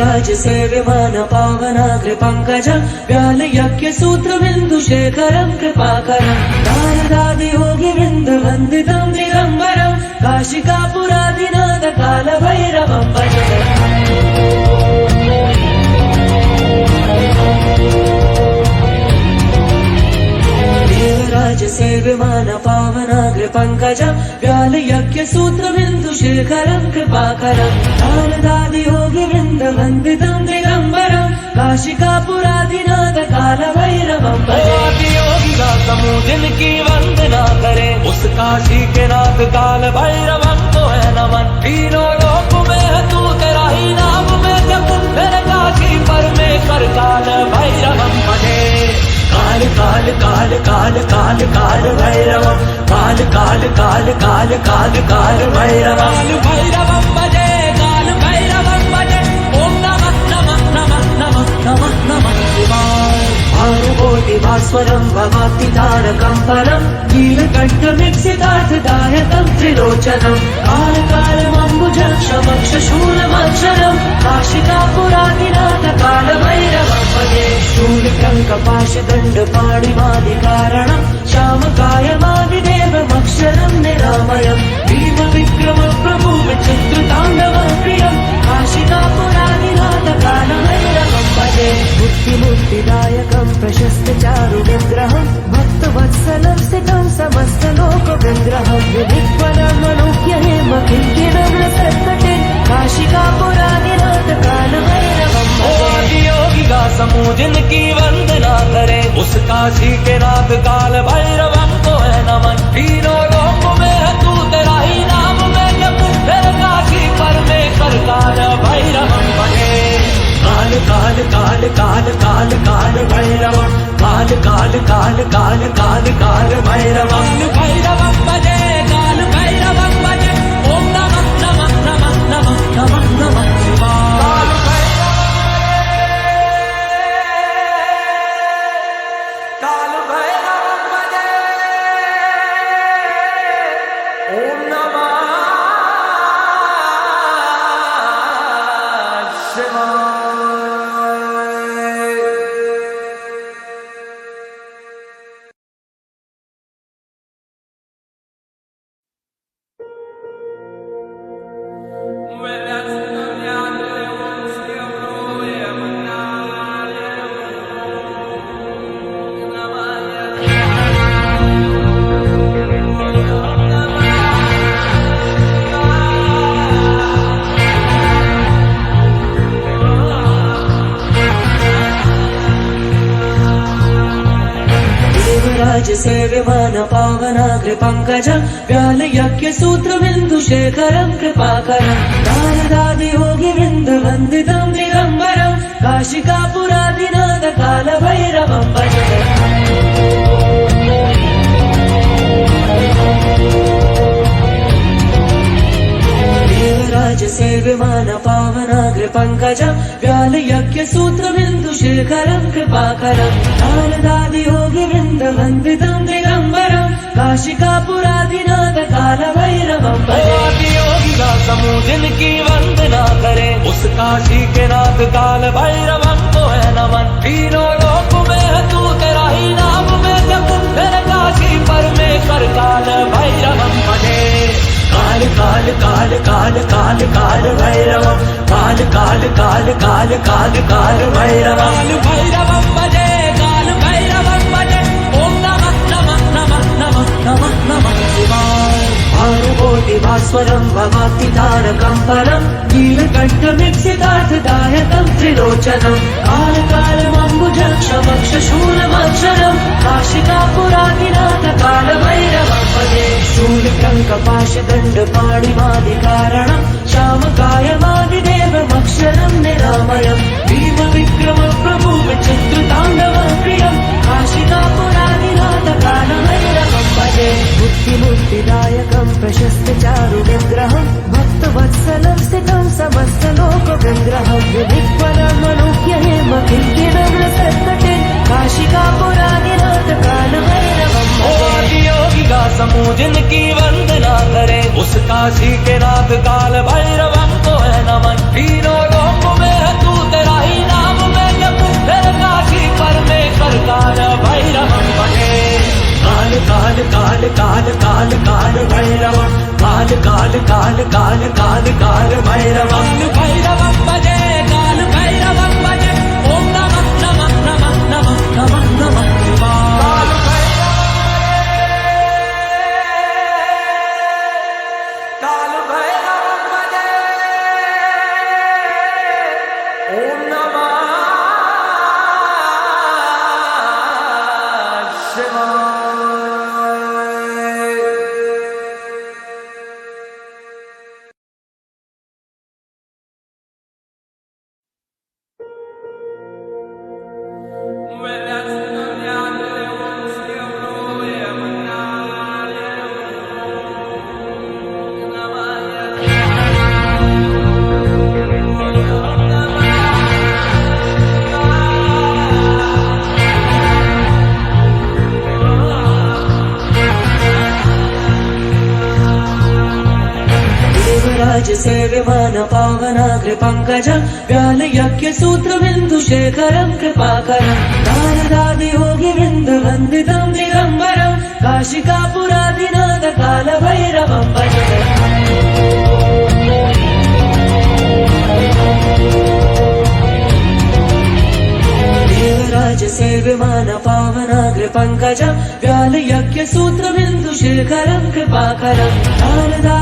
देवराज सेव्यमान पावनाग्र पंकजं व्याल यज्ञ सूत्र बिंदु शेखरं कृपाकरं नारदादि योगी वृंद वंदितं दिगंबरं काशिकापुरादिनाथ काल भैरवं भजे। देवराज सेव्यमान पावनाग्र पंकजं व्याल यज्ञ सूत्र बिंदु शेखरं कृपाकरं नारदादि योगी वृंद वंदितं दिगंबरं काशिकापुरादिनाथ काल भैरवं भजे। योगी का समूह जिनकी वंदना करे उस काशी के नाथ काल भैरवं को है नमन। तीनों लोक में है तू तेरा ही नाम में जब मेरे काशी परमेश्वर काल भैरवं भजे। काल काल काल काल काल काल भैरवं काल काल काल काल काल काल भैरवं भैरवं भजे काल भैरवं भजे। ओम नमः नमः नमः नमः नमः नमः शिवाय। भानुकोटि भास्वरं भवाब्धि तारकं परं नीलकण्ठमिक्षितार्थदायकं त्रिलोचनं कालकालमम्बुजं क्षमक्ष शूलमक्षरं काशिकापुरादिनाथ काल भैरवं भजे। शूलकङ्कपाशदण्डपाणिमादिकारणं श्यामकायमादिदेवमक्षरं निरामयं भीमविक्रम प्रभु विचित्रताण्डवं प्रियं काशिकापुरादिनाथ काल भैरवं भजे। बुद्धिमुक्तिदायकं प्रशस्त चारु विग्रहं भक्तवत्सलं स्थितं समस्त लोक विग्रहं विधिवरं मनुष्य हेम किंकिणं लसत्कटे काशिकापुरादिनाथ काल भैरवं भजे। योगी का समूह जिनकी वंदना करे उस काशी के नाथ काल भैरवं को है नमन। तीनों लोक में है तू तेरा ही नाम में जब तेरे काशी परमेश्वर काल भैरवं भजे। काल काल काल काल काल काल भैरवं काल काल काल काल काल काल भैरवं भैरवं भजे काल भैरवं भजे। ओम नमः नमः नमः नमः नमः नमः शिवाय। काल भैरवं भजे ओम नमः शिवाय। देवराज सेव्यमान पावनाग्र पंकजं व्याल यज्ञ सूत्र बिंदु शेखरं कृपाकरं नारदादि योगी वृंद वंदितं दिगंबरं काशिकापुरादिनाथ काल भैरवं भजे। देवराज सेव्यमान पावनाग्र पंकजं व्याल यज्ञ सूत्र बिंदु शेखरं कृपाकरं नारदादि योगी वृंद वंदितं दिगंबरं काशिकापुरादिनाथ काल भैरवं भजे। योगी का समूह जिनकी वंदना करे उस काशी के नाथ काल भैरवं को है नमन। तीनों लोक में है तू तेरा ही नाम में जब तेरे काशी परमेश्वर काल भैरवं भजे। काल काल काल काल काल काल भैरवं काल काल काल काल काल काल भैरवं भैरवं भजे काल भैरवं भजे। ओम नमः नमः नमः नमः नमः नमः शिवाय। भानुकोटि भास्वरं भवाब्धि तारकं परं नीलकण्ठमिक्षितार्थदायकं त्रिलोचनं कालकालमम्बुजं क्षमक्ष शूलमक्षरं काशिकापुरादिनाथ काल भैरवं भजे। शूलकङ्कपाशदण्डपाणिमादिकारणं श्यामकायमादिदेवमक्षरं निरामयं भीमविक्रम प्रभु विचित्रताण्डवं प्रियं काशिकापुरादिनाथ काल भैरवं भजे। बुद्धिमुक्तिदायकं प्रशस्त चारु विग्रहं भक्तवत्सलं स्थितं समस्त लोक विग्रहं विधिवरं मनुष्य हेम किंकिणं लसत्कटे काशिकापुरादिनाथ काल भैरवं भजे। योगी का समूह जिनकी वंदना करे उस काशी के नाथ काल भैरवं को है नमन। तीनों लोक में है तू सेव्यमान पावनाग्र पंकजं व्यालयज्ञ सूत्र बिंदु शेखरं कृपाकरं नारदादि योगी वृंद वंदितं दिगंबरं काशिकापुरादिनाथ काल भैरवं भजे। देवराज सेव्यमान पावनाग्र पंकजं व्यालयज्ञ सूत्र बिंदु शेखरं कृपाकरं नारदादि